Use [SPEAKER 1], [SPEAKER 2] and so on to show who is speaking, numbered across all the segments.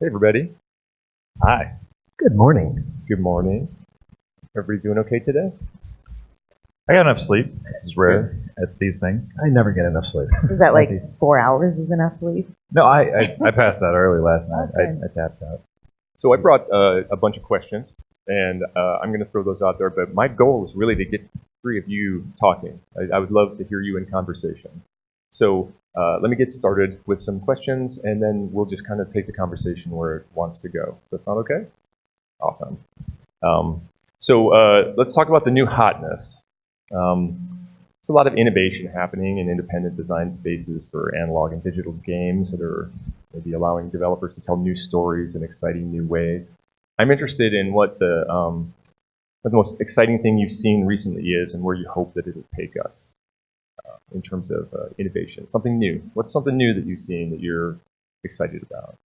[SPEAKER 1] Hey, everybody. Hi.
[SPEAKER 2] Good morning.
[SPEAKER 1] Good morning. Everybody doing okay today?
[SPEAKER 3] I got enough sleep, which is rare at these things.
[SPEAKER 2] I never get enough sleep.
[SPEAKER 4] Is that like 4 hours is enough sleep?
[SPEAKER 3] No, I passed out early last night.
[SPEAKER 4] Okay.
[SPEAKER 3] I tapped out.
[SPEAKER 1] So I brought a bunch of questions, and I'm going to throw those out there, but my goal is really to get three of you talking. I would love to hear you in conversation. So let me get started with some questions, and then we'll just kind of take the conversation where it wants to go. That sound okay? Awesome. So let's talk about the new hotness. There's a lot of innovation happening in independent design spaces for analog and digital games that are maybe allowing developers to tell new stories in exciting new ways. I'm interested in what the most exciting thing you've seen recently is and where you hope that it'll take us in terms of innovation. Something new. What's something new that you've seen that you're excited about?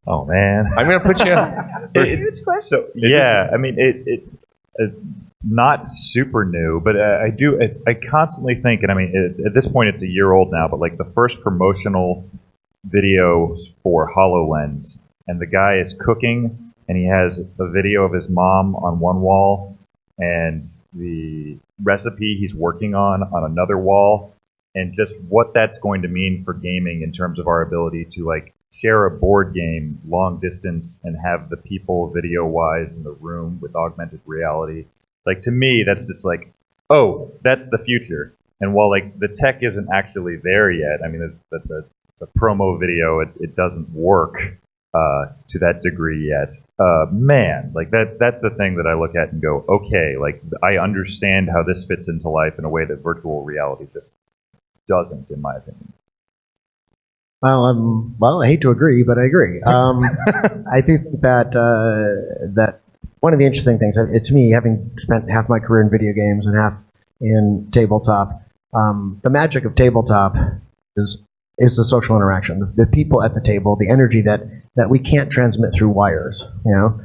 [SPEAKER 3] Oh man,
[SPEAKER 1] I'm going to put you.
[SPEAKER 4] Huge question.
[SPEAKER 3] So yeah, I mean it not super new, but I constantly think, and I mean at this point it's a year old now, but like the first promotional videos for HoloLens, and the guy is cooking, and he has a video of his mom on one wall, and the recipe he's working on another wall, and just what that's going to mean for gaming in terms of our ability to like share a board game long distance and have the people video-wise in the room with augmented reality. Like, to me, that's just like, oh, that's the future. And while like the tech isn't actually there yet, I mean, it's a promo video. It doesn't work to that degree yet. Man, like that's the thing that I look at and go, okay, like I understand how this fits into life in a way that virtual reality just doesn't, in my opinion.
[SPEAKER 2] Well, I hate to agree, but I agree. I think that one of the interesting things, to me, having spent half my career in video games and half in tabletop, the magic of tabletop is the social interaction, the people at the table, the energy that we can't transmit through wires, you know.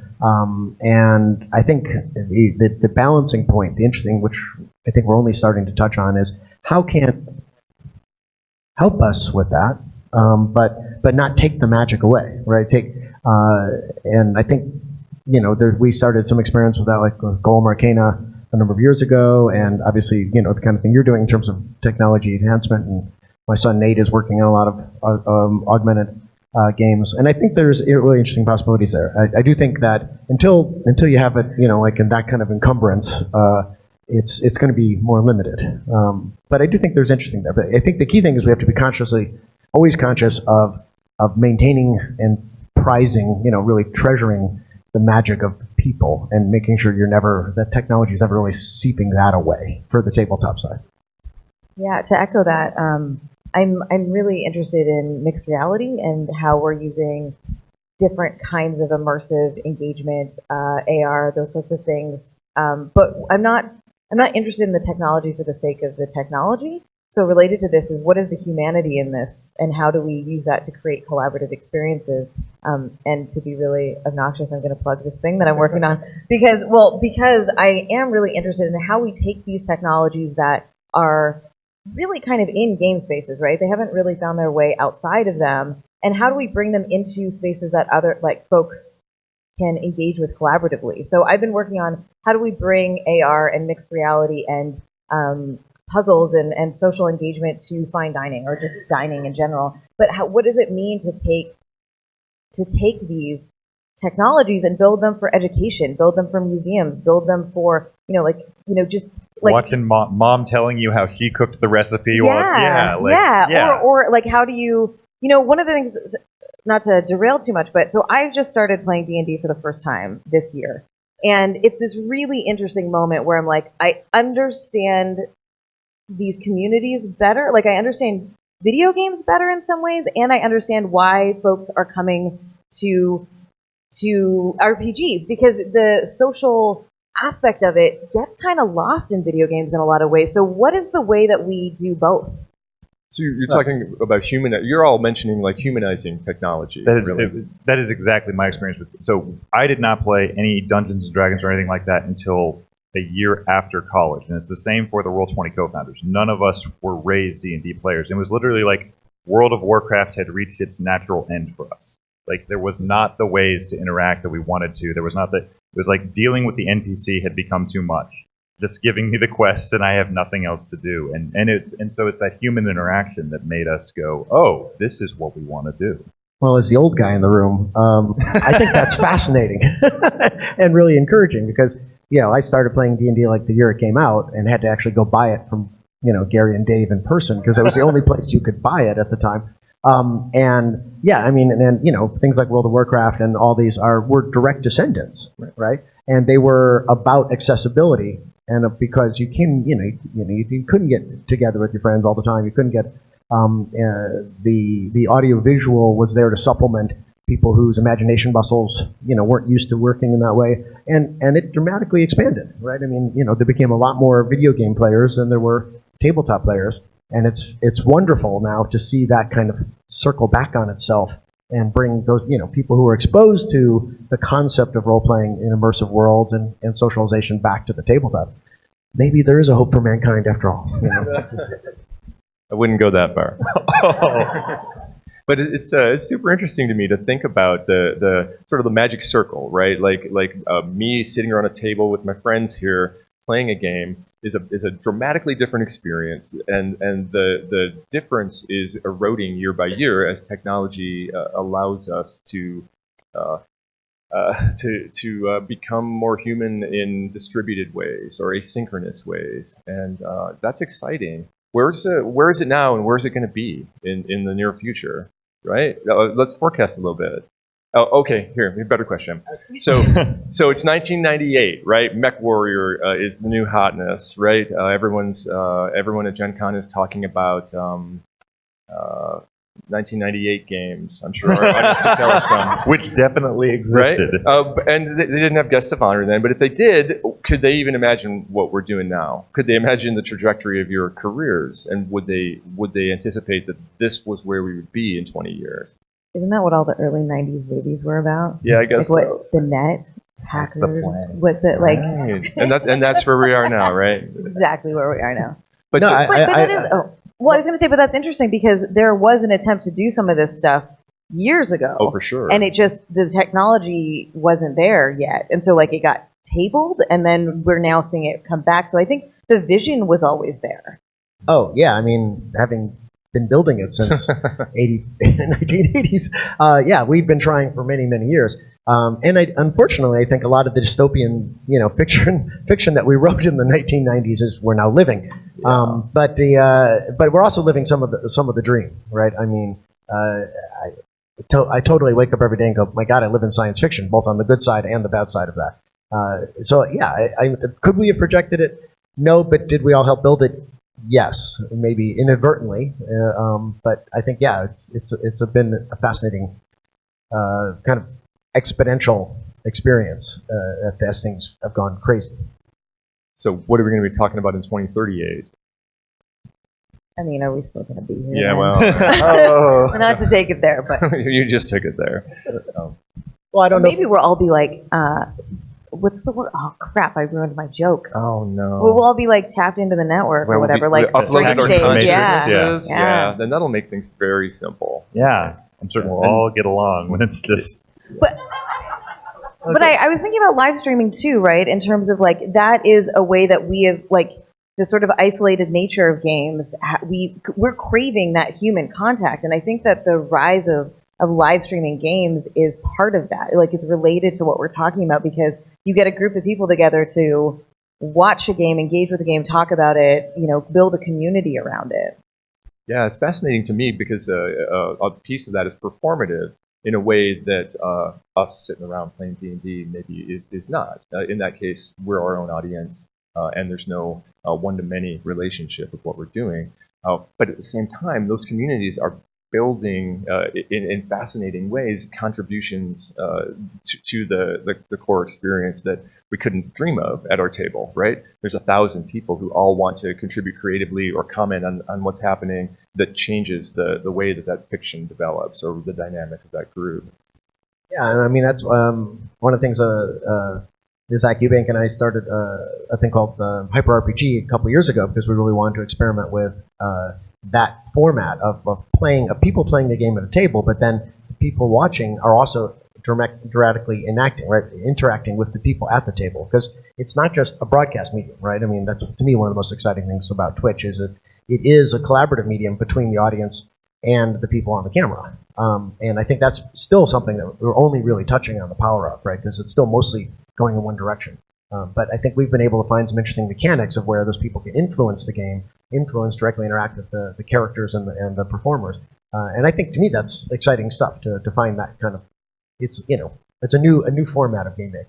[SPEAKER 2] And I think the balancing point, the interesting, which I think we're only starting to touch on, is how can help us with that, but not take the magic away, right? And I think, you know, we started some experience with that, like with Golem Arcana a number of years ago, and obviously, you know, the kind of thing you're doing in terms of technology enhancement. And my son Nate is working on a lot of augmented games, and I think there's really interesting possibilities there. I do think that until you have it, you know, like in that kind of encumbrance, it's going to be more limited. But I do think there's interesting there. But I think the key thing is we have to be always conscious of maintaining and prizing, you know, really treasuring the magic of people and making sure that technology is never really seeping that away for the tabletop side.
[SPEAKER 4] Yeah, to echo that, I'm really interested in mixed reality and how we're using different kinds of immersive engagement, AR, those sorts of things. But I'm not interested in the technology for the sake of the technology. So related to this is, what is the humanity in this, and how do we use that to create collaborative experiences? And to be really obnoxious, I'm going to plug this thing that I'm working on because I am really interested in how we take these technologies that are really kind of in game spaces, right? They haven't really found their way outside of them, and how do we bring them into spaces that other folks can engage with collaboratively? So I've been working on how do we bring AR and mixed reality and puzzles and social engagement to fine dining, or just dining in general. But what does it mean to take these technologies and build them for education, build them for museums, build them for, just like
[SPEAKER 3] watching mom telling you how she cooked the recipe.
[SPEAKER 4] Or like, how do you, one of the things, not to derail too much, but so I've just started playing D&D for the first time this year. And it's this really interesting moment where I'm like, I understand these communities better. Like, I understand video games better in some ways, and I understand why folks are coming to RPGs, because the social aspect of it gets kind of lost in video games in a lot of ways. So what is the way that we do both?
[SPEAKER 1] So you're talking about you're all mentioning like humanizing technology.
[SPEAKER 3] That is exactly my experience with it. So I did not play any Dungeons and Dragons or anything like that until a year after college, and it's the same for the Roll20 co-founders. None of us were raised D&D players. It was literally like World of Warcraft had reached its natural end for us. Like there was not the ways to interact that we wanted to. There was not that. It was like dealing with the NPC had become too much. Just giving me the quest and I have nothing else to do. And so it's that human interaction that made us go, oh, this is what we want to do.
[SPEAKER 2] Well, as the old guy in the room, I think that's fascinating and really encouraging because, I started playing D&D like the year it came out and had to actually go buy it from, Gary and Dave in person because it was the only place you could buy it at the time. Things like World of Warcraft and all these were direct descendants, right? And they were about accessibility. And because you couldn't get together with your friends all the time, you couldn't get the audio visual was there to supplement people whose imagination muscles weren't used to working in that way, and it dramatically expanded, right? I mean, there became a lot more video game players than there were tabletop players, and it's wonderful now to see that kind of circle back on itself and bring those people who are exposed to the concept of role playing in immersive worlds and socialization back to the tabletop. Maybe there is a hope for mankind after all.
[SPEAKER 1] I wouldn't go that far. But it's super interesting to me to think about the sort of the magic circle, right? Like me sitting around a table with my friends here playing a game is a dramatically different experience, and the difference is eroding year by year as technology allows us to become more human in distributed ways or asynchronous ways, and that's exciting. Where is it now, and where is it going to be in the near future? Right? Let's forecast a little bit. Oh, okay. Here, a better question. So it's 1998, right? MechWarrior is the new hotness, right? Everyone at Gen Con is talking about 1998 games. I'm sure our audience can tell us some.
[SPEAKER 3] Which definitely existed.
[SPEAKER 1] Right? And they didn't have guests of honor then, but if they did, could they even imagine what we're doing now? Could they imagine the trajectory of your careers? And would they anticipate that this was where we would be in 20 years?
[SPEAKER 4] Isn't that what all the early 90s movies were about?
[SPEAKER 1] Yeah, I guess
[SPEAKER 4] like
[SPEAKER 1] so.
[SPEAKER 4] What, the net, hackers,
[SPEAKER 1] Right. And that's where we are now, right?
[SPEAKER 4] Exactly where we are now.
[SPEAKER 1] But
[SPEAKER 4] I was going to say, but that's interesting because there was an attempt to do some of this stuff years ago.
[SPEAKER 1] Oh, for sure.
[SPEAKER 4] And the technology wasn't there yet. And so it got tabled and then we're now seeing it come back. So I think the vision was always there.
[SPEAKER 2] Oh, yeah. I mean, having been building it since 1980s, we've been trying for many, many years. Unfortunately, I think a lot of the dystopian, fiction that we wrote in the 1990s is we're now living. Yeah. But we're also living some of the dream, right? I mean, I totally wake up every day and go, my God, I live in science fiction, both on the good side and the bad side of that. Could we have projected it? No, but did we all help build it? Yes, maybe inadvertently. But I think it's been a fascinating kind of exponential experience as things have gone crazy.
[SPEAKER 1] So what are we going to be talking about in 2038?
[SPEAKER 4] I mean, are we still going to be here?
[SPEAKER 1] Yeah, well.
[SPEAKER 4] Not to take it there, but.
[SPEAKER 1] You just took it there.
[SPEAKER 2] Well, I don't know.
[SPEAKER 4] Maybe we'll all be like, what's the word? Oh, crap, I ruined my joke.
[SPEAKER 1] Oh, no.
[SPEAKER 4] We'll all be tapped into the network or whatever.
[SPEAKER 1] Upload our
[SPEAKER 4] consciousness.
[SPEAKER 1] Yeah. Then that'll make things very simple.
[SPEAKER 3] Yeah. I'm certain we'll all get along when it's just...
[SPEAKER 4] But I was thinking about live streaming too, right? In terms of that is a way that we have the sort of isolated nature of games. We're craving that human contact, and I think that the rise of live streaming games is part of that. It's related to what we're talking about because you get a group of people together to watch a game, engage with the game, talk about it, build a community around it.
[SPEAKER 1] Yeah, it's fascinating to me because a piece of that is performative in a way that us sitting around playing D&D maybe is not. In that case, we're our own audience, and there's no one-to-many relationship with what we're doing. But at the same time, those communities are building in fascinating ways contributions to the core experience that we couldn't dream of at our table, right? There's 1,000 people who all want to contribute creatively or comment on what's happening that changes the way that fiction develops or the dynamic of that group.
[SPEAKER 2] Yeah, I mean, that's one of the things Zach Eubank and I started a thing called Hyper RPG a couple years ago because we really wanted to experiment with that format of people playing the game at a table, but then people watching are also directly interacting with the people at the table, because it's not just a broadcast medium, right? I mean, that's to me one of the most exciting things about Twitch is that it is a collaborative medium between the audience and the people on the camera. And I think that's still something that we're only really touching on the power of, right? Because it's still mostly going in one direction. But I think we've been able to find some interesting mechanics of where those people can influence the game, directly interact with the characters and the performers. And I think to me that's exciting stuff to find that kind of, it's a new format of game making.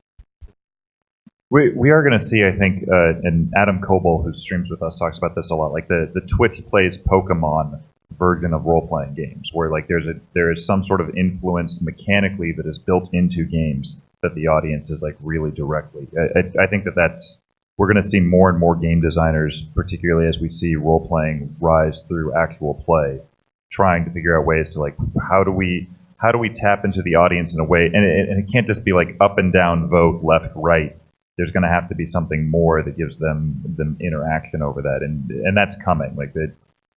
[SPEAKER 3] We are going to see, I think, and Adam Coble, who streams with us, talks about this a lot, like the Twitch plays Pokemon version of role-playing games, where like there is some sort of influence mechanically that is built into games that the audience is like really directly. I think we're going to see more and more game designers, particularly as we see role-playing rise through actual play, trying to figure out ways to like how do we tap into the audience in a way, and it can't just be like up and down vote, left, right. There's going to have to be something more that gives them interaction over that, and that's coming. Like that,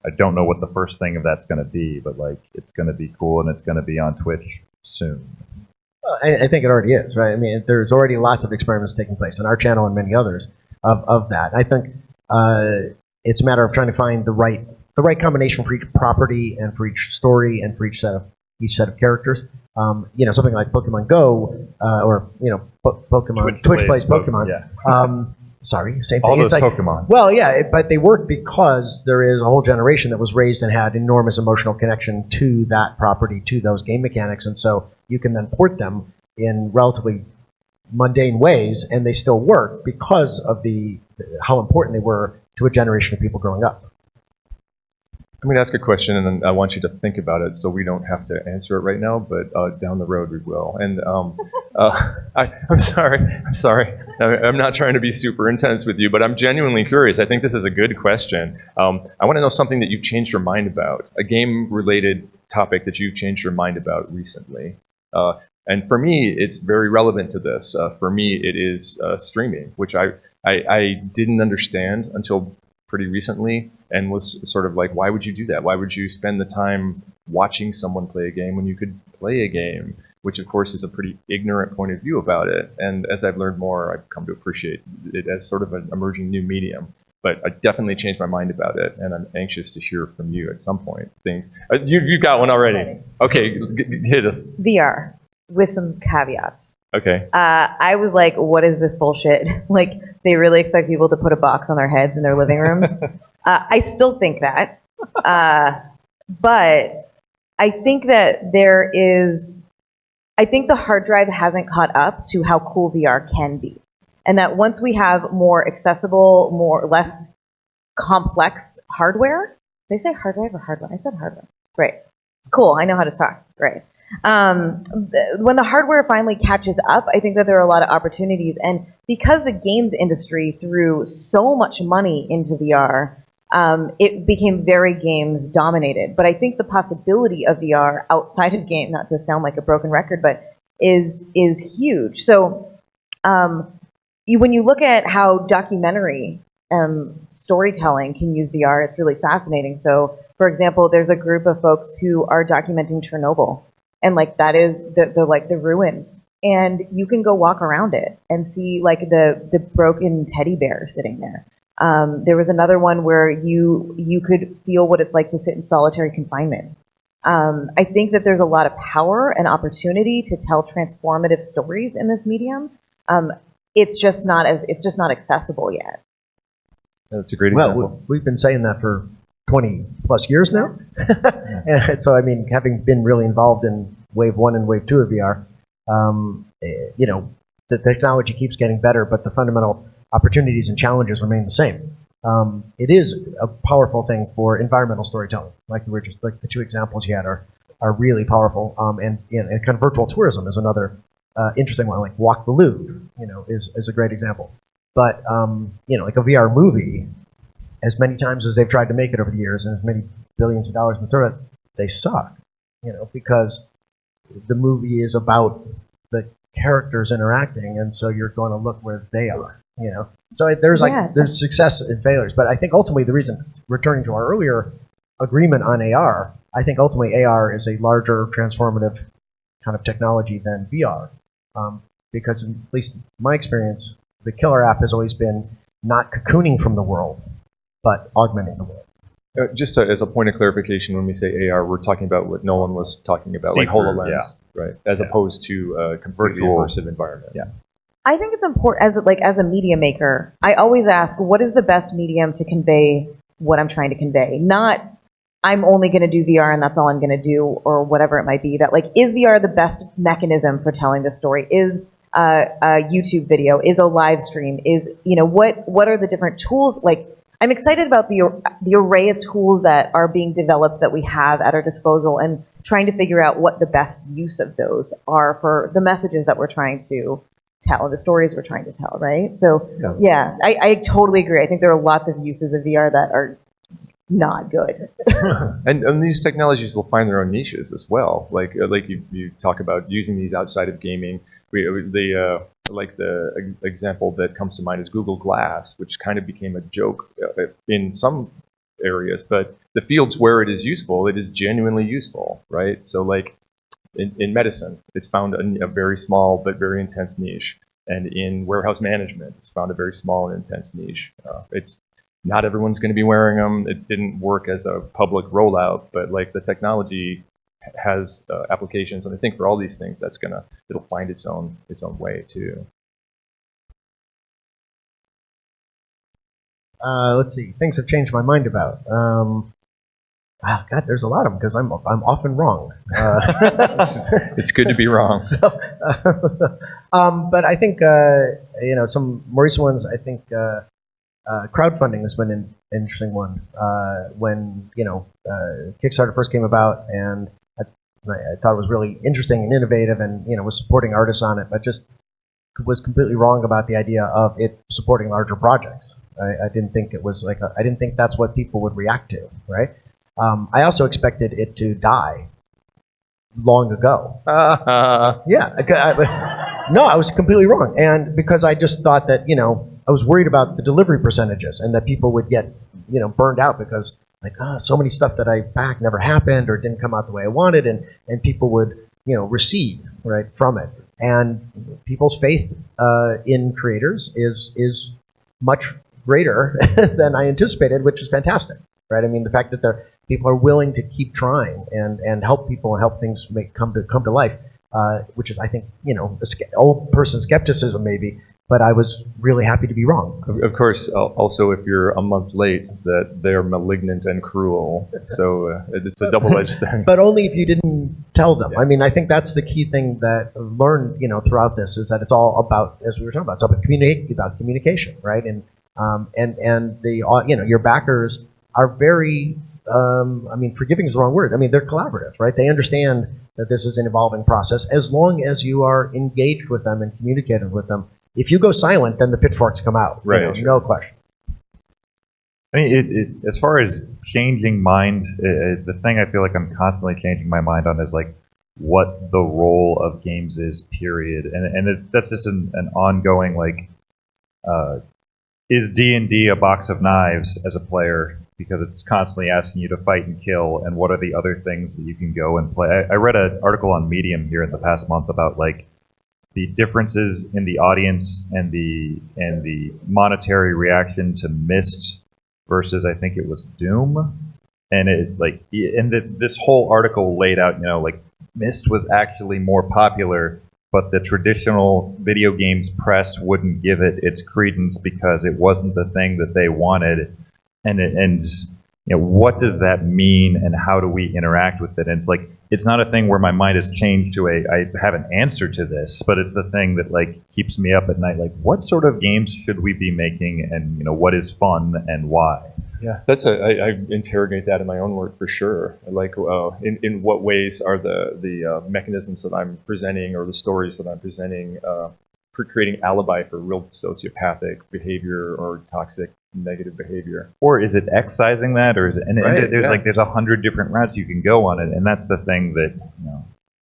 [SPEAKER 3] I don't know what the first thing of that's going to be, but like it's going to be cool, and it's going to be on Twitch soon.
[SPEAKER 2] I think it already is, right? I mean, there's already lots of experiments taking place on our channel and many others of that. I think it's a matter of trying to find the right combination for each property and for each story and for each set of characters. Something like Pokemon Go or Pokemon Twitch plays Pokemon.
[SPEAKER 3] Yeah.
[SPEAKER 2] Sorry, same thing.
[SPEAKER 3] All those
[SPEAKER 2] it's like,
[SPEAKER 3] Pokemon.
[SPEAKER 2] Well, yeah, but they work because there is a whole generation that was raised and had enormous emotional connection to that property, to those game mechanics, and so you can then port them in relatively mundane ways, and they still work because of how important they were to a generation of people growing up.
[SPEAKER 1] I'm going to ask a question, and then I want you to think about it, so we don't have to answer it right now, but down the road we will. And I'm sorry. I'm not trying to be super intense with you, but I'm genuinely curious. I think this is a good question. I want to know something that you've changed your mind about, a game-related topic that you've changed your mind about recently. And for me, it's very relevant to this. For me, it is streaming, which I didn't understand until pretty recently, and was sort of like, why would you do that? Why would you spend the time watching someone play a game when you could play a game? Which, of course, is a pretty ignorant point of view about it. And as I've learned more, I've come to appreciate it as sort of an emerging new medium. But I definitely changed my mind about it, and I'm anxious to hear from you at some point. Things you got one already. Okay, hit us.
[SPEAKER 4] VR with some caveats.
[SPEAKER 1] Okay.
[SPEAKER 4] I was like, what is this bullshit? Like, they really expect people to put a box on their heads in their living rooms. I still think that. But I think that I think the hard drive hasn't caught up to how cool VR can be. And that once we have more accessible, less complex hardware, did I say hard drive or hardware? I said hardware. Great. It's cool. I know how to talk. It's great. When the hardware finally catches up, I think that there are a lot of opportunities. And because the games industry threw so much money into VR, it became very games dominated. But I think the possibility of VR outside of game, not to sound like a broken record, but is huge. So when you look at how documentary storytelling can use VR, it's really fascinating. So, for example, there's a group of folks who are documenting Chernobyl. And like that is the ruins, and you can go walk around it and see like the broken teddy bear sitting there. There was another one where you could feel what it's like to sit in solitary confinement. I think that there's a lot of power and opportunity to tell transformative stories in this medium. It's just not accessible yet.
[SPEAKER 1] That's a great example.
[SPEAKER 2] Well, we've been saying that for 20 plus years now. And so, I mean, having been really involved in wave 1 and wave 2 of VR, the technology keeps getting better, but the fundamental opportunities and challenges remain the same. It is a powerful thing for environmental storytelling. Like the two examples you had are really powerful. And kind of virtual tourism is another interesting one. Like Walk the Louvre, is a great example. But like a VR movie, as many times as they've tried to make it over the years, and as many billions of dollars been thrown at it, they suck. Because the movie is about the characters interacting, and so you're going to look where they are. So there's success and failures, but I think ultimately the reason, returning to our earlier agreement on AR, I think ultimately AR is a larger transformative kind of technology than VR, because at least in my experience, the killer app has always been not cocooning from the world, but augmenting the world.
[SPEAKER 1] Just as a point of clarification, when we say AR, we're talking about what Nolan was talking about, like
[SPEAKER 3] See-through,
[SPEAKER 1] HoloLens, right? As opposed to a completely
[SPEAKER 3] Virtual.
[SPEAKER 1] immersive environment.
[SPEAKER 3] Yeah.
[SPEAKER 4] I think it's important as a media maker. I always ask, what is the best medium to convey what I'm trying to convey? Not, I'm only going to do VR and that's all I'm going to do, or whatever it might be. That like, is VR the best mechanism for telling the story? Is a YouTube video? Is a live stream? Is what are the different tools? Like, I'm excited about the array of tools that are being developed that we have at our disposal, and trying to figure out what the best use of those are for the messages that we're trying to tell, the stories we're trying to tell, right? So, yeah, I totally agree. I think there are lots of uses of VR that are not good.
[SPEAKER 1] And these technologies will find their own niches as well. Like you talk about using these outside of gaming. The example that comes to mind is Google Glass, which kind of became a joke in some areas, but the fields where it is useful, it is genuinely useful, right? So like in medicine, it's found a very small but very intense niche. And in warehouse management, it's found a very small and intense niche. It's not everyone's going to be wearing them. It didn't work as a public rollout, but like the technology has applications, and I think for all these things, it'll find its own way too.
[SPEAKER 2] Let's see, things have changed my mind about. God, there's a lot of them because I'm often wrong.
[SPEAKER 1] It's good to be wrong.
[SPEAKER 2] But I think some more recent ones. I think crowdfunding has been an interesting one. When Kickstarter first came about, and I thought it was really interesting and innovative, and was supporting artists on it, but just was completely wrong about the idea of it supporting larger projects. I didn't think it was I didn't think that's what people would react to, right? I also expected it to die long ago. No, I was completely wrong, and because I just thought that I was worried about the delivery percentages and that people would get burned out because so many stuff that I backed never happened or didn't come out the way I wanted, and people would recede right from it. And people's faith in creators is much greater than I anticipated, which is fantastic, right? I mean, the fact that people are willing to keep trying and help people and help things come to life, which is, I think, old person skepticism maybe, but I was really happy to be wrong.
[SPEAKER 1] Of course, also if you're a month late, that they're malignant and cruel. So it's a double-edged thing.
[SPEAKER 2] But only if you didn't tell them. Yeah. I mean, I think that's the key thing that I've learned, throughout this, is that it's all about, as we were talking about, it's about communication, right? And your backers are very, forgiving is the wrong word. I mean, they're collaborative, right? They understand that this is an evolving process as long as you are engaged with them and communicating with them. If you go silent, then the pitchforks come out.
[SPEAKER 1] Right.
[SPEAKER 2] No question.
[SPEAKER 3] I mean, as far as changing mind, the thing I feel like I'm constantly changing my mind on is like what the role of games is, period. And that's just an ongoing, like, is D&D a box of knives as a player? Because it's constantly asking you to fight and kill, and what are the other things that you can go and play? I read an article on Medium here in the past month about like the differences in the audience and the monetary reaction to Myst versus, I think it was Doom, and this whole article laid out, like Myst was actually more popular, but the traditional video games press wouldn't give it its credence because it wasn't the thing that they wanted. And what does that mean, and how do we interact with it? And it's like, it's not a thing where my mind has changed to I have an answer to this, but it's the thing that like keeps me up at night. Like, what sort of games should we be making, and what is fun and why?
[SPEAKER 1] Yeah, I interrogate that in my own work for sure. Like, in what ways are the mechanisms that I'm presenting or the stories that I'm presenting creating alibi for real sociopathic behavior or toxic negative behavior?
[SPEAKER 3] Or is it excising that, or is it? And there's 100 different routes you can go on it, and that's the thing that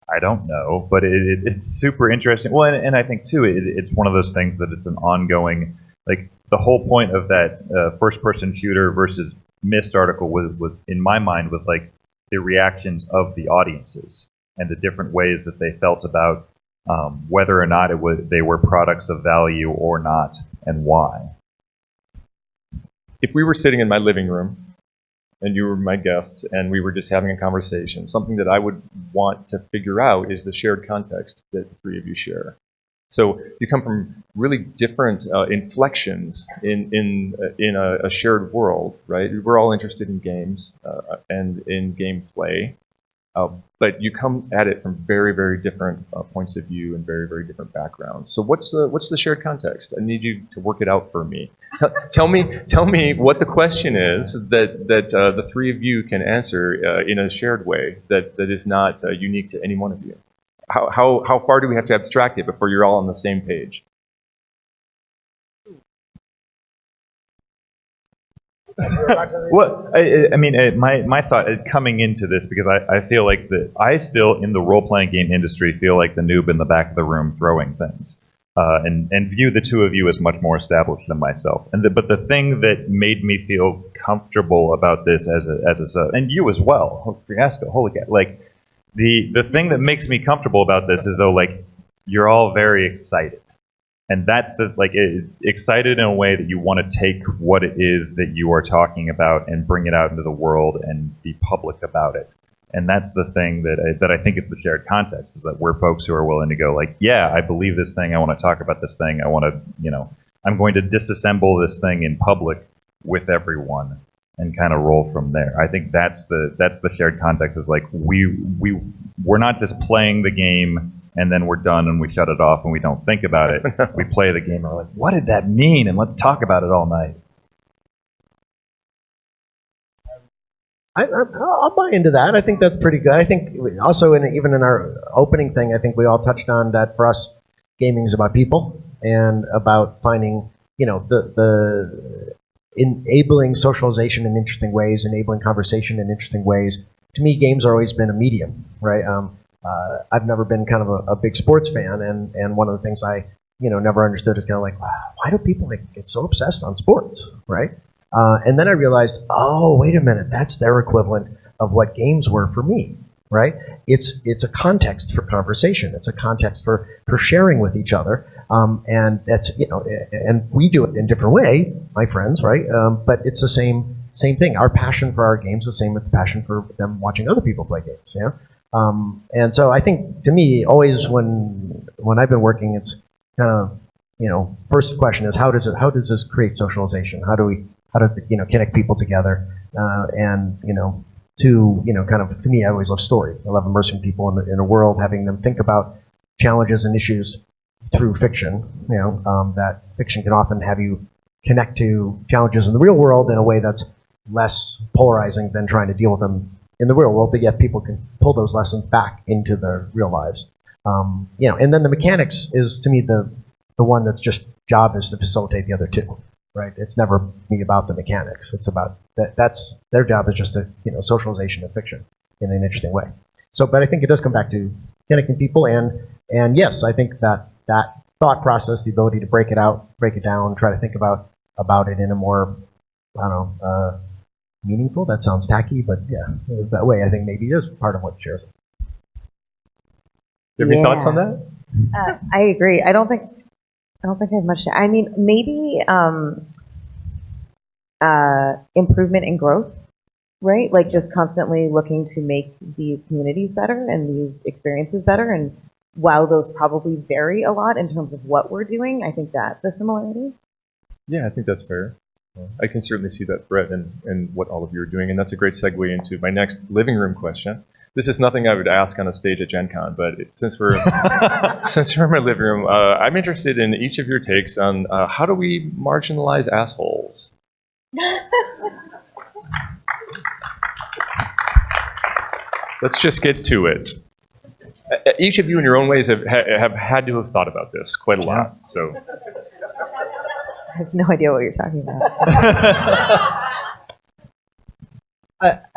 [SPEAKER 3] I don't know, but it's super interesting. Well, and I think too, it's one of those things that it's an ongoing, like the whole point of that first-person shooter versus Myst article was in my mind was like the reactions of the audiences. and the different ways that they felt about whether or not they were products of value or not, and why.
[SPEAKER 1] If we were sitting in my living room and you were my guests and we were just having a conversation, something that I would want to figure out is the shared context that the three of you share. So you come from really different inflections in a shared world, right? We're all interested in games and in gameplay, but you come at it from very, very different points of view and very, very different backgrounds. So what's the shared context? I need you to work it out for me. Tell me what the question is that the three of you can answer in a shared way that is not unique to any one of you. How far do we have to abstract it before you're all on the same page?
[SPEAKER 3] Well, I mean, my thought coming into this, because I feel like I still, in the role-playing game industry, feel like the noob in the back of the room throwing things, and view the two of you as much more established than myself. But the thing that made me feel comfortable about this and you as well, Fiasco, holy cow, like the thing that makes me comfortable about this is though, like, you're all very excited. And that's excited in a way that you want to take what it is that you are talking about and bring it out into the world and be public about it. And that's the thing that I think is the shared context, is that we're folks who are willing to go like, yeah, I believe this thing. I want to talk about this thing. I want to, I'm going to disassemble this thing in public with everyone and kind of roll from there. I think that's the shared context, is like we're not just playing the game and then we're done and we shut it off and we don't think about it. We play the game and we're like, what did that mean? And let's talk about it all night.
[SPEAKER 2] I'll buy into that. I think that's pretty good. I think also even in our opening thing, I think we all touched on that for us, gaming is about people and about finding, the enabling socialization in interesting ways, enabling conversation in interesting ways. To me, games have always been a medium, right? I've never been kind of a big sports fan, and one of the things I never understood is kind of like, wow, why do people get so obsessed on sports, right? And then I realized, oh, wait a minute, that's their equivalent of what games were for me, right? It's a context for conversation. It's a context for sharing with each other, and that's and we do it in a different way, my friends, right? But it's the same thing. Our passion for our games is the same with the passion for them watching other people play games, yeah. And so I think, to me, always when I've been working, it's kind of, first question is how does this create socialization? How does it connect people together? And two, kind of, to me, I always love story. I love immersing people in a world, having them think about challenges and issues through fiction. That fiction can often have you connect to challenges in the real world in a way that's less polarizing than trying to deal with them in the real world, but yet people can pull those lessons back into their real lives. And then the mechanics is, to me, the one that's just job is to facilitate the other two, right? It's never me about the mechanics. It's about that's their job is just to socialization of fiction in an interesting way. So, but I think it does come back to connecting people, and yes, I think that thought process, the ability to break it down, try to think about it in a more, meaningful. That sounds tacky, but yeah, that way I think maybe it is part of what shares it.
[SPEAKER 1] Do you have any thoughts on that?
[SPEAKER 4] I agree. I don't think I have much. I mean, maybe improvement and growth, right? Like just constantly looking to make these communities better and these experiences better. And while those probably vary a lot in terms of what we're doing, I think that's a similarity.
[SPEAKER 1] Yeah, I think that's fair. I can certainly see that threat in what all of you are doing, and that's a great segue into my next living room question. This is nothing I would ask on a stage at Gen Con, but since we're in my living room, I'm interested in each of your takes on how do we marginalize assholes? Let's just get to it. Each of you, in your own ways, have had to have thought about this quite a lot. So.
[SPEAKER 4] I have no idea what you're talking about.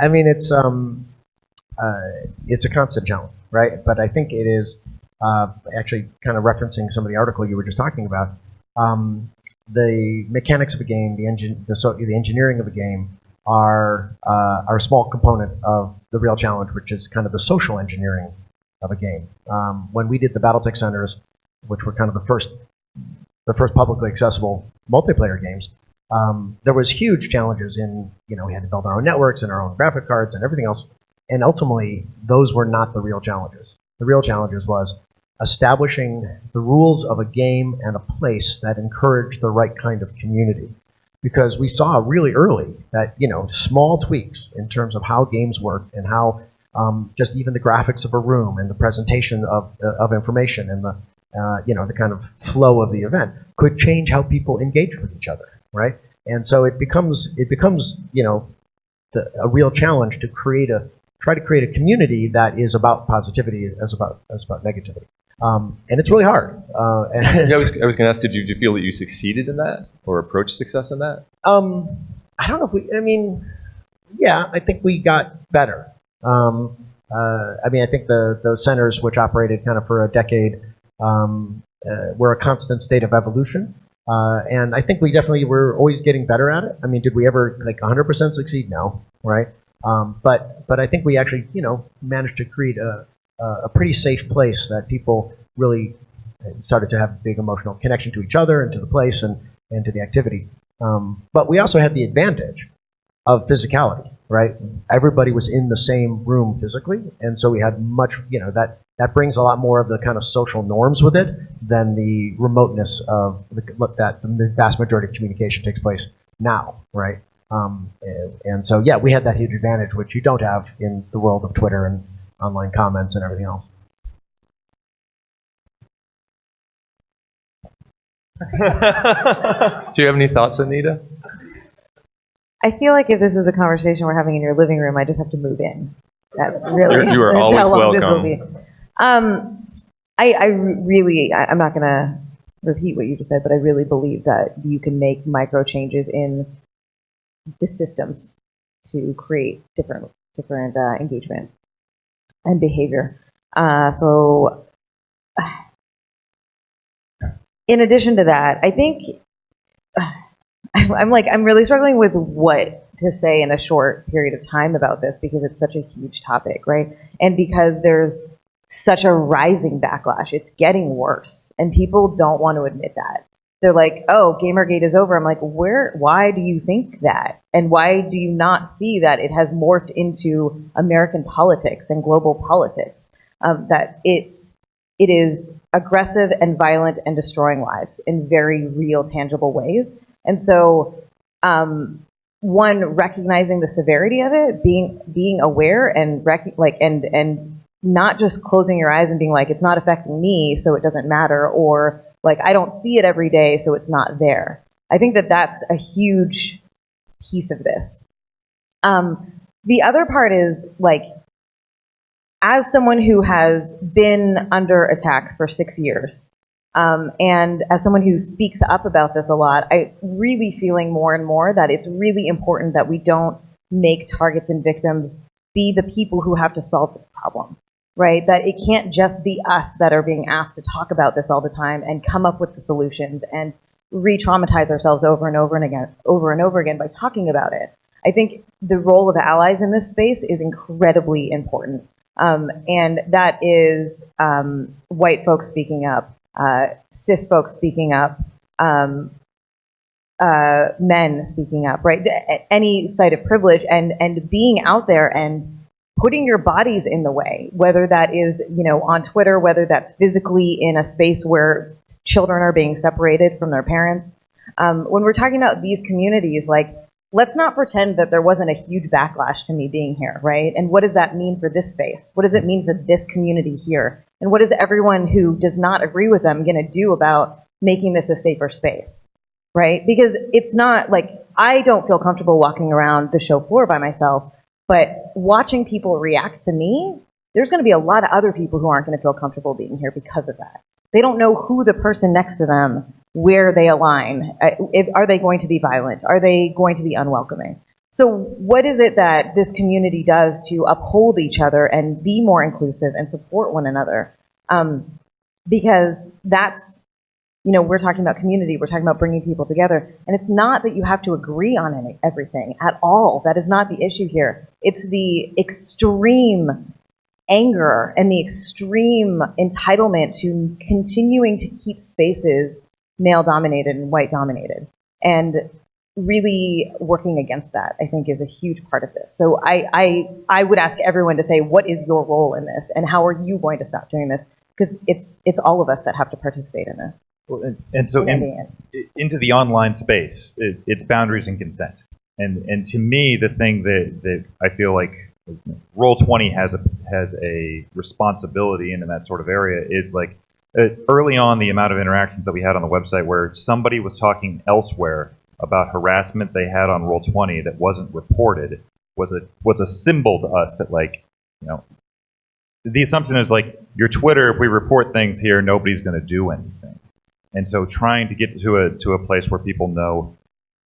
[SPEAKER 2] I mean, it's a constant challenge, right? But I think it is actually kind of referencing some of the article you were just talking about. The mechanics of a game, the engineering of a game are a small component of the real challenge, which is kind of the social engineering of a game. When we did the BattleTech centers, which were kind of the first publicly accessible multiplayer games, there was huge challenges in, we had to build our own networks and our own graphic cards and everything else. And ultimately, those were not the real challenges. The real challenges was establishing the rules of a game and a place that encouraged the right kind of community. Because we saw really early that, small tweaks in terms of how games work and how just even the graphics of a room and the presentation of information and the kind of flow of the event could change how people engage with each other, right? And so it becomes a real challenge to try to create a community that is about positivity as about negativity. And it's really hard.
[SPEAKER 1] I was going to ask, did you feel that you succeeded in that or approached success in that?
[SPEAKER 2] I don't know if I think we got better. I think those centers, which operated kind of for a decade, were a constant state of evolution. And I think we definitely were always getting better at it. Did we ever 100% succeed? No, right? But I think we actually, managed to create a pretty safe place that people really started to have a big emotional connection to each other and to the place and to the activity. But we also had the advantage of physicality, right? Everybody was in the same room physically, and so we had much, that brings a lot more of the kind of social norms with it than the remoteness of that the vast majority of communication takes place now, right? And so, we had that huge advantage, which you don't have in the world of Twitter and online comments and everything else.
[SPEAKER 1] Do you have any thoughts, Anita?
[SPEAKER 4] I feel like if this is a conversation we're having in your living room, I just have to move in. That's really
[SPEAKER 1] you are
[SPEAKER 4] that's
[SPEAKER 1] always
[SPEAKER 4] how long this
[SPEAKER 1] welcome.
[SPEAKER 4] will be. I'm not going to repeat what you just said, but I really believe that you can make micro changes in the systems to create different engagement and behavior. So in addition to that, I think I'm really struggling with what to say in a short period of time about this because it's such a huge topic, right? And because there's such a rising backlash, it's getting worse, and people don't want to admit that. They're like, "Oh, Gamergate is over." I'm like, why do you think that? And why do you not see that it has morphed into American politics and global politics? That it is aggressive and violent and destroying lives in very real, tangible ways. And so, one, recognizing the severity of it, being aware and and not just closing your eyes and being like, it's not affecting me, so it doesn't matter, or like, I don't see it every day, so it's not there. I think that that's a huge piece of this. The other part is, as someone who has been under attack for 6 years, and as someone who speaks up about this a lot, I'm really feeling more and more that it's really important that we don't make targets and victims be the people who have to solve this problem, right? That it can't just be us that are being asked to talk about this all the time and come up with the solutions and re-traumatize ourselves over and over again by talking about it. I think the role of allies in this space is incredibly important. And that is white folks speaking up, cis folks speaking up, men speaking up, right? Any site of privilege and being out there and putting your bodies in the way, whether that is, on Twitter, whether that's physically in a space where children are being separated from their parents. When we're talking about these communities, let's not pretend that there wasn't a huge backlash to me being here, right? And what does that mean for this space? What does it mean for this community here? And what is everyone who does not agree with them going to do about making this a safer space, right? Because it's not I don't feel comfortable walking around the show floor by myself, but watching people react to me, there's going to be a lot of other people who aren't going to feel comfortable being here because of that. They don't know who the person next to them, where they align. Are they going to be violent? Are they going to be unwelcoming? So what is it that this community does to uphold each other and be more inclusive and support one another? Because that's, we're talking about community, we're talking about bringing people together. And it's not that you have to agree on everything at all. That is not the issue here. It's the extreme anger and the extreme entitlement to continuing to keep spaces male-dominated and white-dominated. And really working against that, I think, is a huge part of this. So I would ask everyone to say, what is your role in this, and how are you going to stop doing this? Because it's all of us that have to participate in this.
[SPEAKER 3] Well, and so into the online space, it's boundaries and consent. And to me, the thing that I feel like Roll20 has a responsibility in that sort of area is like early on, the amount of interactions that we had on the website where somebody was talking elsewhere about harassment they had on Roll20 that wasn't reported was a symbol to us that, like, you know, the assumption is like your Twitter, if we report things here, nobody's going to do anything. And so trying to get to a place where people know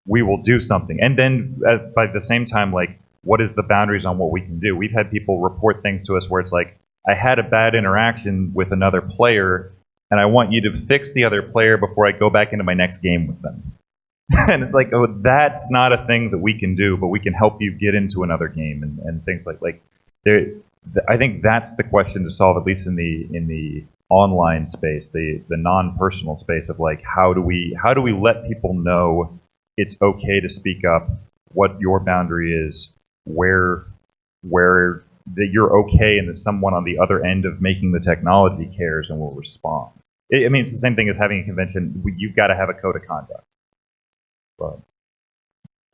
[SPEAKER 3] we will do something. And then by the same time, like, what is the boundaries on what we can do? We've had people report things to us where it's like, I had a bad interaction with another player, and I want you to fix the other player before I go back into my next game with them. And it's like, oh, that's not a thing that we can do, but we can help you get into another game and things like there. I think that's the question to solve, at least in the online space, the non-personal space of like, how do we let people know it's okay to speak up, what your boundary is, where that you're okay, and that someone on the other end of making the technology cares and will respond. I mean, it's the same thing as having a convention. You've got to have a code of conduct. But.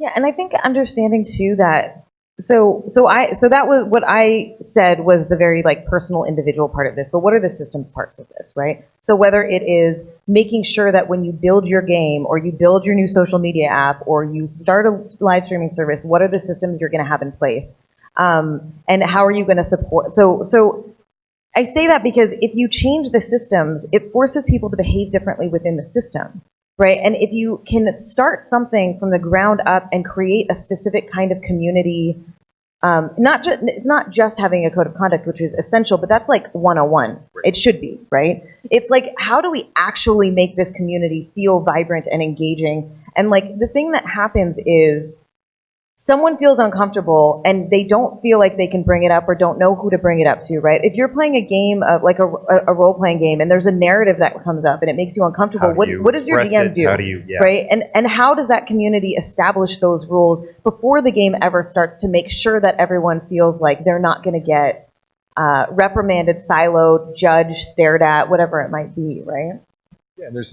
[SPEAKER 4] Yeah, and I think understanding too that so that was what I said was the very like personal individual part of this, but what are the systems parts of this, right? So whether it is making sure that when you build your game or you build your new social media app or you start a live streaming service, what are the systems you're going to have in place? And how are you going to support? So I say that because if you change the systems, it forces people to behave differently within the system. Right, and if you can start something from the ground up and create a specific kind of community, it's not just having a code of conduct, which is essential, but that's like 101. It should be, right? It's like, how do we actually make this community feel vibrant and engaging? And like the thing that happens is someone feels uncomfortable and they don't feel like they can bring it up or don't know who to bring it up to, right? If you're playing a game of like a role-playing game and there's a narrative that comes up and it makes you uncomfortable, what does your DM do?
[SPEAKER 3] How do you, yeah.
[SPEAKER 4] Right? And how does that community establish those rules before the game ever starts to make sure that everyone feels like they're not going to get reprimanded, siloed, judged, stared at, whatever it might be, right?
[SPEAKER 1] Yeah, and there's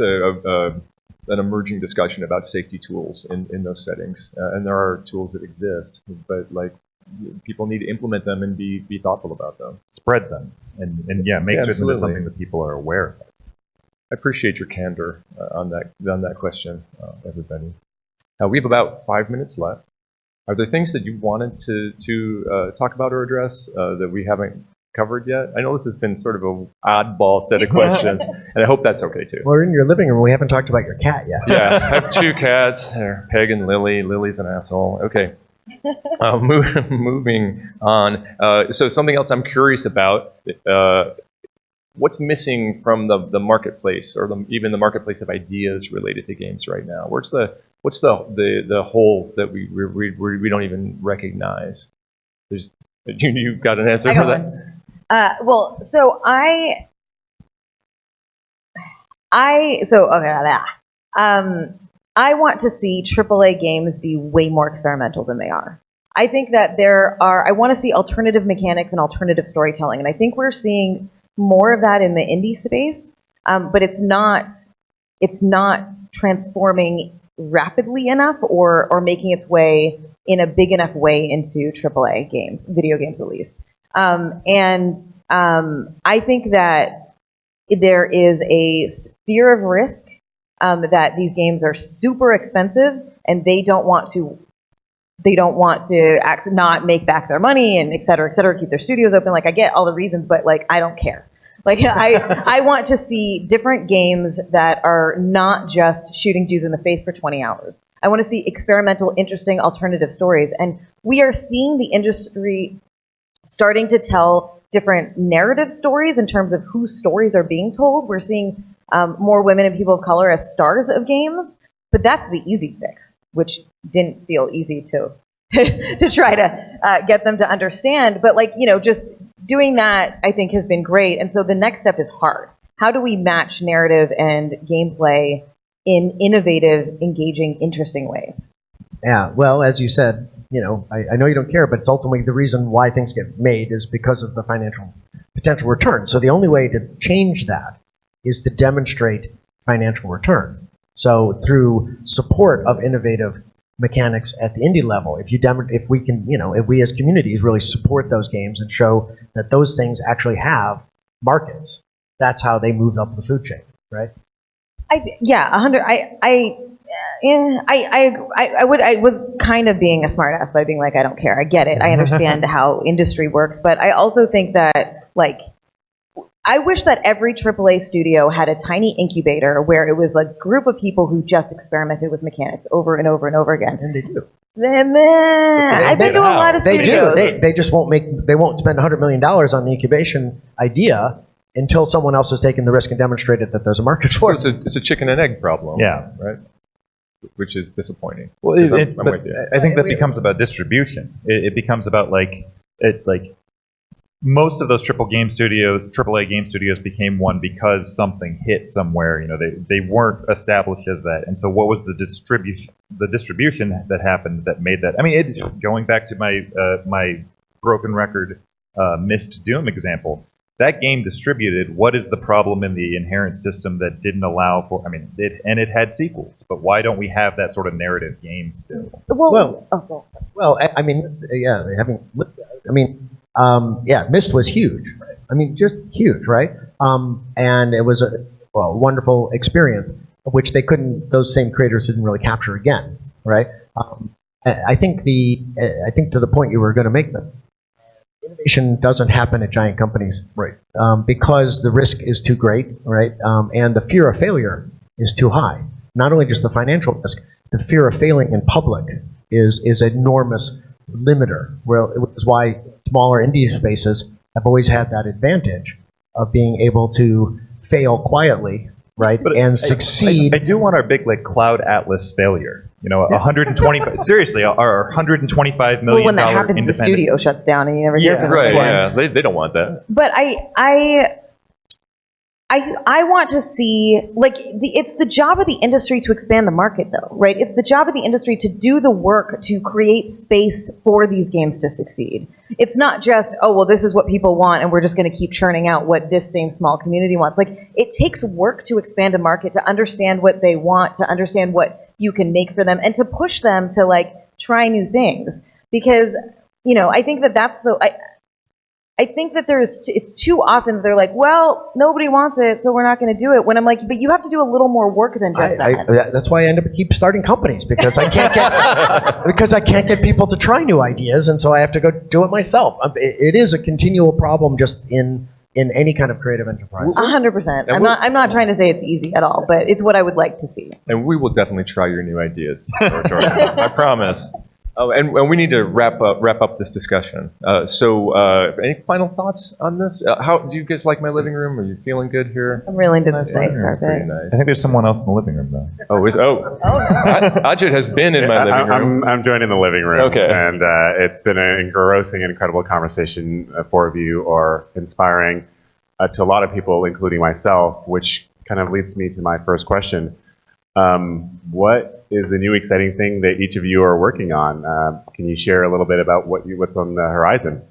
[SPEAKER 1] an emerging discussion about safety tools in those settings, and there are tools that exist, but like people need to implement them and be thoughtful about them,
[SPEAKER 3] spread them, and make certain it's something that people are aware of.
[SPEAKER 1] I appreciate your candor on that question, everybody. We have about 5 minutes left. Are there things that you wanted to talk about or address that we haven't covered yet? I know this has been sort of an oddball set of questions, and I hope that's okay too.
[SPEAKER 2] We're in your living room. We haven't talked about your cat yet.
[SPEAKER 1] Yeah, I have two cats. They're Peg and Lily. Lily's an asshole. Okay. Moving on. So something else I'm curious about. What's missing from the marketplace, or even the marketplace of ideas related to games right now? What's the hole that we don't even recognize? You got an answer for that?
[SPEAKER 4] I want to see AAA games be way more experimental than they are. I think that I want to see alternative mechanics and alternative storytelling, and I think we're seeing more of that in the indie space, but it's not transforming rapidly enough or making its way in a big enough way into AAA games, video games at least. I think that there is a fear of risk that these games are super expensive and they don't want to not make back their money and et cetera, keep their studios open. Like, I get all the reasons, but like, I don't care. Like, I want to see different games that are not just shooting dudes in the face for 20 hours. I want to see experimental, interesting, alternative stories. And we are seeing the industry starting to tell different narrative stories in terms of whose stories are being told. We're seeing more women and people of color as stars of games, but that's the easy fix, which didn't feel easy to to try to get them to understand. But like, just doing that, I think, has been great. And so the next step is hard. How do we match narrative and gameplay in innovative, engaging, interesting ways?
[SPEAKER 2] Yeah, well, as you said, I know you don't care, but it's ultimately the reason why things get made is because of the financial potential return. So the only way to change that is to demonstrate financial return. So through support of innovative mechanics at the indie level, if we as communities really support those games and show that those things actually have markets, that's how they move up the food chain, right?
[SPEAKER 4] Yeah, 100. I was kind of being a smartass by being like, I don't care. I get it. I understand how industry works, but I also think that, like, I wish that every AAA studio had a tiny incubator where it was a group of people who just experimented with mechanics over and over and over again.
[SPEAKER 2] And they do.
[SPEAKER 4] I've been to a lot of studios.
[SPEAKER 2] They do. They just won't spend $100 million on the incubation idea until someone else has taken the risk and demonstrated that there's a market for it.
[SPEAKER 1] So it's a chicken and egg problem.
[SPEAKER 3] Yeah.
[SPEAKER 1] Right? Which is disappointing.
[SPEAKER 3] Well,
[SPEAKER 1] I'm with you.
[SPEAKER 3] I think that becomes about distribution. It becomes about most of those AAA game studios became one because something hit somewhere. They weren't established as that. And so what was the distribution that happened that made that? I mean, going back to my broken record Missed Doom example, that game distributed. What is the problem in the inherent system that didn't allow for? I mean, it had sequels, but why don't we have that sort of narrative game still?
[SPEAKER 2] Myst was huge. I mean, just huge, right? And it was a wonderful experience, which those same creators didn't really capture again, right? I think to the point you were going to make, that innovation doesn't happen at giant companies,
[SPEAKER 1] right?
[SPEAKER 2] Because the risk is too great, right? And the fear of failure is too high. Not only just the financial risk, the fear of failing in public is an enormous limiter. Well, it was why smaller indie spaces have always had that advantage of being able to fail quietly, right, and succeed.
[SPEAKER 3] I do want our big cloud atlas failure. 120. Seriously, our $125 million.
[SPEAKER 4] Well, when that happens, the studio shuts down, and you never hear from them.
[SPEAKER 1] Right. Yeah, they don't want that.
[SPEAKER 4] But I want to see, it's the job of the industry to expand the market, though, right? It's the job of the industry to do the work to create space for these games to succeed. It's not just, this is what people want, and we're just going to keep churning out what this same small community wants. It takes work to expand a market, to understand what they want, to understand what you can make for them, and to push them to, try new things. Because, I think that's I think that it's too often they're like, well, nobody wants it, so we're not going to do it. When I'm like, but you have to do a little more work than just that.
[SPEAKER 2] That's why I keep starting companies, because I can't get people to try new ideas, and so I have to go do it myself. It is a continual problem just in any kind of creative enterprise.
[SPEAKER 4] 100%. I'm not trying to say it's easy at all, but it's what I would like to see.
[SPEAKER 1] And we will definitely try your new ideas, I promise. Oh, and we need to wrap up this discussion. Any final thoughts on this? How do you guys like my living room? Are you feeling good here?
[SPEAKER 4] I'm really into this nice carpet.
[SPEAKER 1] Pretty nice.
[SPEAKER 3] I think there's someone else in the living room, though.
[SPEAKER 1] Ajit has been in my living room.
[SPEAKER 5] I'm joining the living room.
[SPEAKER 1] Okay.
[SPEAKER 5] And it's been an engrossing and incredible conversation. 4 of you are inspiring to a lot of people, including myself, which kind of leads me to my first question. What is the new exciting thing that each of you are working on? Can you share a little bit about what's on the horizon?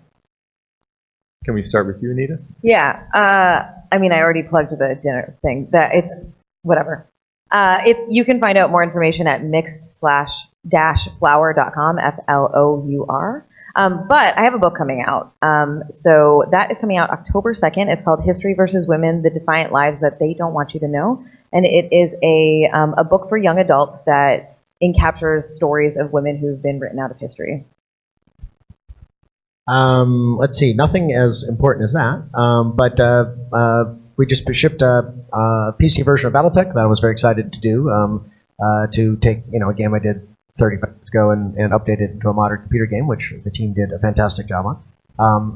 [SPEAKER 1] Can we start with you, Anita?
[SPEAKER 4] Yeah. I already plugged the dinner thing. That it's whatever. You can find out more information at mixed-flour.com, FLOUR. But I have a book coming out. So that is coming out October 2nd. It's called History versus Women, The Defiant Lives That They Don't Want You to Know. And it is a book for young adults that encaptures stories of women who've been written out of history.
[SPEAKER 2] Let's see, nothing as important as that. But we just shipped a PC version of BattleTech that I was very excited to do, to take a game I did 30 minutes ago and update it into a modern computer game, which the team did a fantastic job on.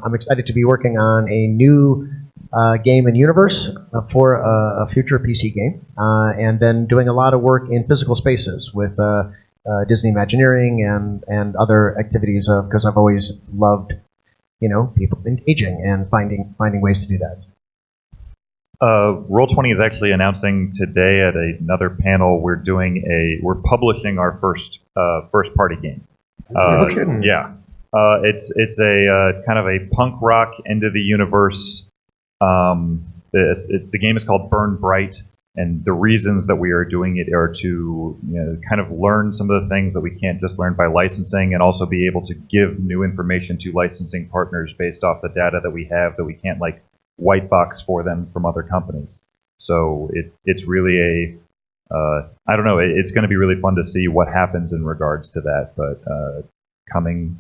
[SPEAKER 2] I'm excited to be working on a new game and universe for a future PC game, and then doing a lot of work in physical spaces with Disney Imagineering and other activities, because I've always loved people engaging and finding ways to do that.
[SPEAKER 3] Roll20 is actually announcing today at another panel we're publishing our first party game.
[SPEAKER 1] No kidding.
[SPEAKER 3] Yeah, it's a kind of a punk rock end of the universe. The game is called Burn Bright, and the reasons that we are doing it are to kind of learn some of the things that we can't just learn by licensing, and also be able to give new information to licensing partners based off the data that we have that we can't white box for them from other companies. So it's really I don't know, it's going to be really fun to see what happens in regards to that, but coming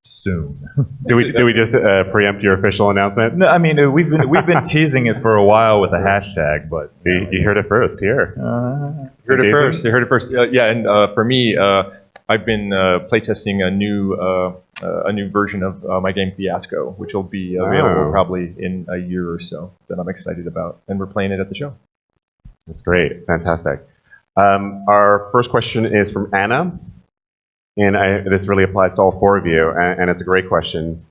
[SPEAKER 3] soon.
[SPEAKER 5] Do we just preempt your official announcement?
[SPEAKER 3] No, I mean we've been teasing it for a while with a hashtag, but
[SPEAKER 5] You heard it first here.
[SPEAKER 1] You heard it first. You heard it first. Yeah, and for me, I've been playtesting a new version of my game Fiasco, which will be available probably in a year or so. That I'm excited about, and we're playing it at the show.
[SPEAKER 5] That's great. Fantastic. Our first question is from Anna, and this really applies to all four of you, and it's a great question.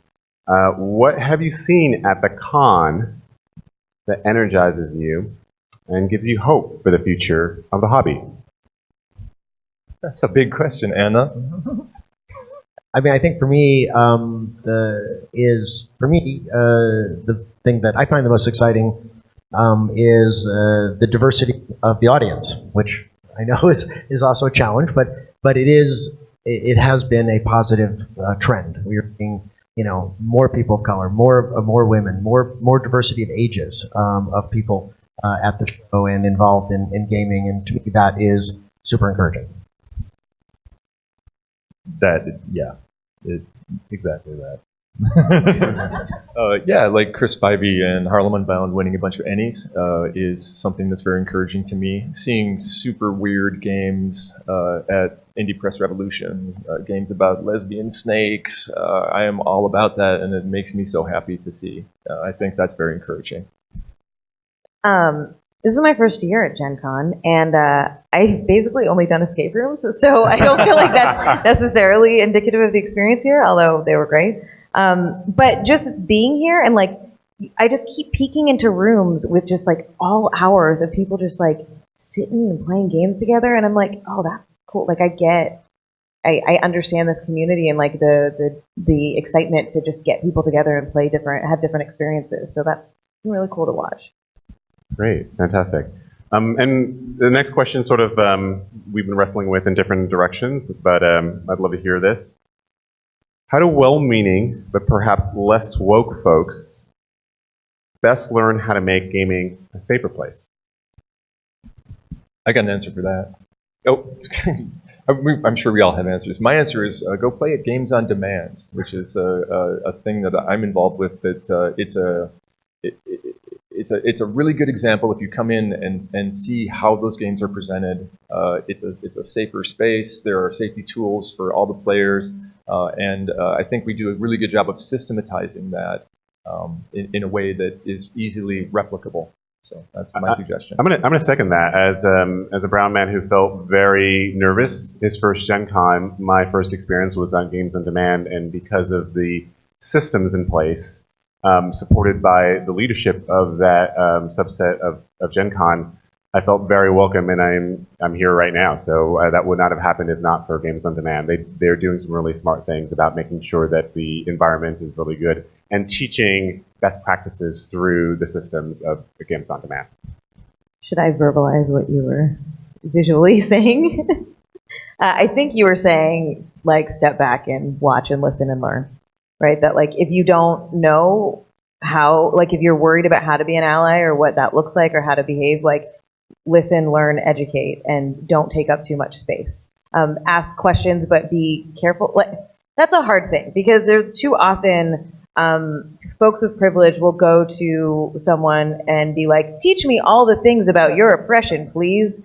[SPEAKER 5] What have you seen at the con that energizes you and gives you hope for the future of the hobby?
[SPEAKER 1] That's a big question, Anna.
[SPEAKER 2] I mean, I think for me, the thing that I find the most exciting is the diversity of the audience, which I know is also a challenge, but it has been a positive trend. We are seeing more people of color, more women, more diversity of ages of people at the show and involved in gaming, and to me that is super encouraging.
[SPEAKER 3] Exactly that.
[SPEAKER 1] Yeah, like Chris Spivey and Harlem Unbound winning a bunch of Ennies is something that's very encouraging to me. Seeing super weird games at Indie Press Revolution, games about lesbian snakes, I am all about that, and it makes me so happy to see. I think that's very encouraging.
[SPEAKER 4] This is my first year at Gen Con, and I've basically only done escape rooms, so I don't feel like that's necessarily indicative of the experience here, although they were great. But just being here and I just keep peeking into rooms with just all hours of people just sitting and playing games together, and I'm like, oh, that's cool. I understand this community and the excitement to just get people together and have different experiences. So that's been really cool to watch.
[SPEAKER 5] Great, fantastic. And the next question sort of we've been wrestling with in different directions, but I'd love to hear this. How do well-meaning, but perhaps less woke folks best learn how to make gaming a safer place?
[SPEAKER 1] I got an answer for that. Oh, I'm sure we all have answers. My answer is go play at Games on Demand, which is a thing that I'm involved with. That it's a really good example if you come in and see how those games are presented. It's a safer space. There are safety tools for all the players, and I think we do a really good job of systematizing that in a way that is easily replicable. So that's my suggestion.
[SPEAKER 5] I'm gonna second that. As a brown man who felt very nervous his first Gen Con, my first experience was on Games on Demand, and because of the systems in place, supported by the leadership of that subset of Gen Con, I felt very welcome, and I'm here right now. So that would not have happened if not for Games on Demand. They're doing some really smart things about making sure that the environment is really good and teaching best practices through the systems of Games on Demand.
[SPEAKER 4] Should I verbalize what you were visually saying? I think you were saying step back and watch and listen and learn, right? That if you don't know how, if you're worried about how to be an ally or what that looks like or how to behave, listen, learn, educate, and don't take up too much space. Ask questions, but be careful. That's a hard thing because there's too often folks with privilege will go to someone and be like, teach me all the things about your oppression, please.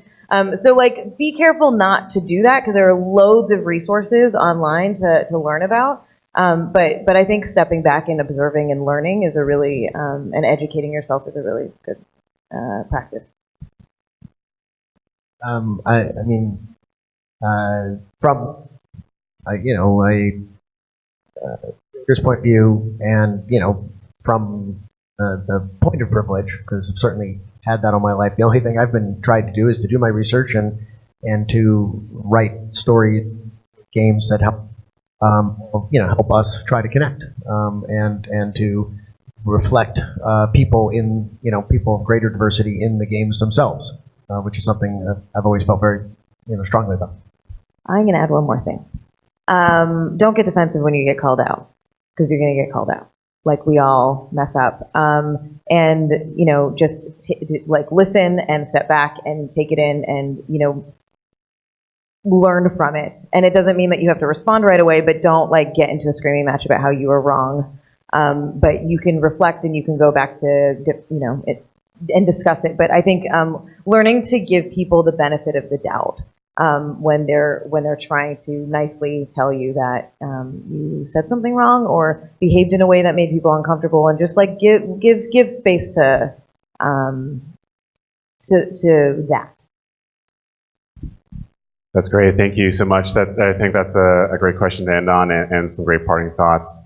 [SPEAKER 4] So be careful not to do that because there are loads of resources online to learn about. But I think stepping back and observing and learning is a really, and educating yourself is a really good practice.
[SPEAKER 2] this point of view, and from the point of privilege, because I've certainly had that all my life. The only thing I've been trying to do is to do my research and to write story games that help help us try to connect and to reflect people people of greater diversity in the games themselves, which is something that I've always felt very strongly about.
[SPEAKER 4] I'm going to add one more thing. Don't get defensive when you get called out, because you're going to get called out. Like, we all mess up. And, just listen and step back and take it in and, learn from it. And it doesn't mean that you have to respond right away, but don't get into a screaming match about how you were wrong. But you can reflect and you can go back to, it and discuss it. But I think learning to give people the benefit of the doubt when they're trying to nicely tell you that you said something wrong or behaved in a way that made people uncomfortable, and just give space to that.
[SPEAKER 5] That's great. Thank you so much. I think that's a great question to end on, and some great parting thoughts.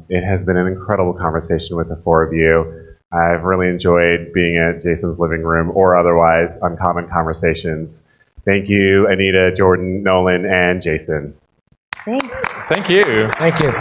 [SPEAKER 5] It has been an incredible conversation with the four of you. I've really enjoyed being at Jason's living room or otherwise, Uncommon Conversations. Thank you, Anita, Jordan, Nolan, and Jason.
[SPEAKER 4] Thanks.
[SPEAKER 1] Thank you.
[SPEAKER 2] Thank you.